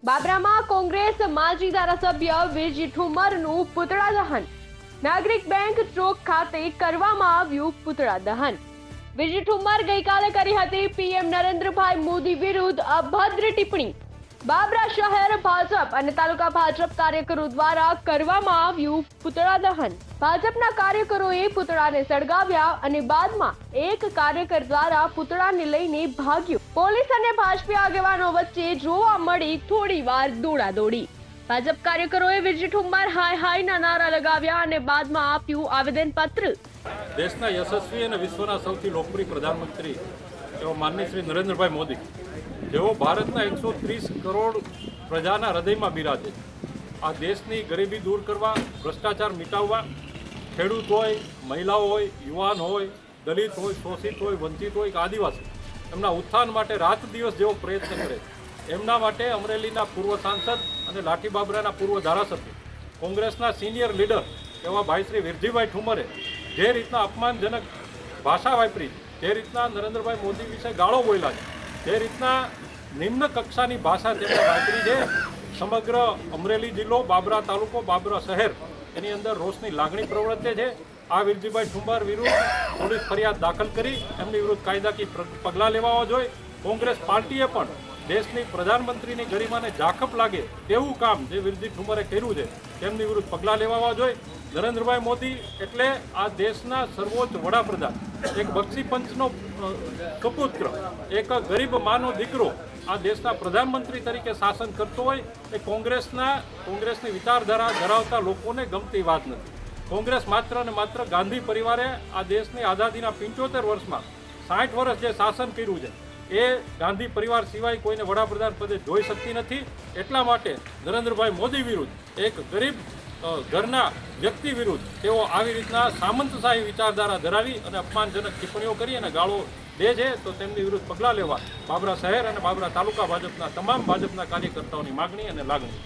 બાબરામાં કોંગ્રેસ માજી ધારાસભ્ય વીરજી ઠુમરનું પૂતળા દહન. નાગરિક બેંક ચોક ખાતે કરવામાં આવ્યું પૂતળા દહન. વીરજી ઠુમર ગઈકાલે કરી હતી પીએમ નરેન્દ્રભાઈ મોદી વિરુદ્ધ અભદ્ર ટિપ્પણી. બાબરા શહેર ભાજપ અને તાલુકા ભાજપ કાર્યકરો દ્વારા કરવામાં આવ્યું પૂતળા દહન. ભાજપના કાર્યકરોએ પૂતળાને સળગાવ્યા અને બાદમાં એક કાર્યકર દ્વારા પૂતળાને લઈને ભાગ્યો. પોલીસ અને ભાજપી આગેવાનો વચ્ચે જોવા મળી થોડી વાર દોડાદોડી. ભાજપ કાર્યકરોએ વીરજી ઠુમ્મર હાય હાયના નારા લગાવ્યા અને બાદમાં આપ્યું આવેદનપત્ર. દેશના યશસ્વી અને વિશ્વના સૌથી લોકપ્રિય પ્રધાનમંત્રી એવા માનનીય શ્રી નરેન્દ્રભાઈ મોદી, જેઓ ભારતના 130 કરોડ પ્રજાના હૃદયમાં બિરાજે, આ દેશની ગરીબી દૂર કરવા, ભ્રષ્ટાચાર મિટાવવા, ખેડૂત હોય, મહિલાઓ હોય, યુવાન હોય, દલિત હોય, શોષિત હોય, વંચિત હોય કે આદિવાસી, એમના ઉત્થાન માટે રાત દિવસ જેવો પ્રયત્ન કરે, એમના માટે અમરેલીના પૂર્વ સાંસદ અને લાઠી બાબરાના પૂર્વ ધારાસભ્ય, કોંગ્રેસના સિનિયર લીડર એવા ભાઈ શ્રી વીરજીભાઈ ઠુમરે જે રીતના અપમાનજનક ભાષા વાપરી, જે રીતના નરેન્દ્રભાઈ મોદી વિશે ગાળો બોલ્યા છે, જે રીતના નિમ્ન કક્ષાની ભાષા તેમણે વાપરી છે, સમગ્ર અમરેલી જિલ્લો, બાબરા તાલુકો, બાબરા શહેર એની અંદર રોષની લાગણી પ્રવર્તે છે. આ વીરજીભાઈ ઠુમર વિરુદ્ધ પોલીસ ફરિયાદ દાખલ કરી એમની વિરુદ્ધ કાયદાકીય પગલાં લેવા જોઈએ. કોંગ્રેસ પાર્ટીએ પણ દેશની પ્રધાનમંત્રીની ગરિમાને જાખપ લાગે તેવું કામ જે વીરજી ઠુમરે કર્યું છે તેમની વિરુદ્ધ પગલાં લેવા જોઈએ. નરેન્દ્રભાઈ મોદી એટલે આ દેશના સર્વોચ્ચ વડાપ્રધાન, એક બક્ષી પંચનો સુપુત્ર, એક ગરીબ માનો દીકરો આ દેશના પ્રધાનમંત્રી તરીકે શાસન કરતો હોય એ કોંગ્રેસની વિચારધારા ધરાવતા લોકોને ગમતી વાત નથી. કોંગ્રેસ માત્ર ને માત્ર ગાંધી પરિવારે આ દેશની આઝાદીના 75 વર્ષમાં 60 વર્ષ જે શાસન કર્યું છે એ ગાંધી પરિવાર સિવાય કોઈને વડાપ્રધાન પદે જોઈ શકતી નથી. એટલા માટે નરેન્દ્રભાઈ મોદી વિરુદ્ધ, એક ગરીબ ઘરના વ્યક્તિ વિરુદ્ધ તેઓ આવી રીતના સામંતશાહી વિચારધારા ધરાવી અને અપમાનજનક ટિપ્પણીઓ કરી અને ગાળો દે છે, તો તેમની વિરુદ્ધ પગલાં લેવા બાબરા શહેર અને બાબરા તાલુકા ભાજપના તમામ ભાજપના કાર્યકર્તાઓની માગણી અને લાગણી.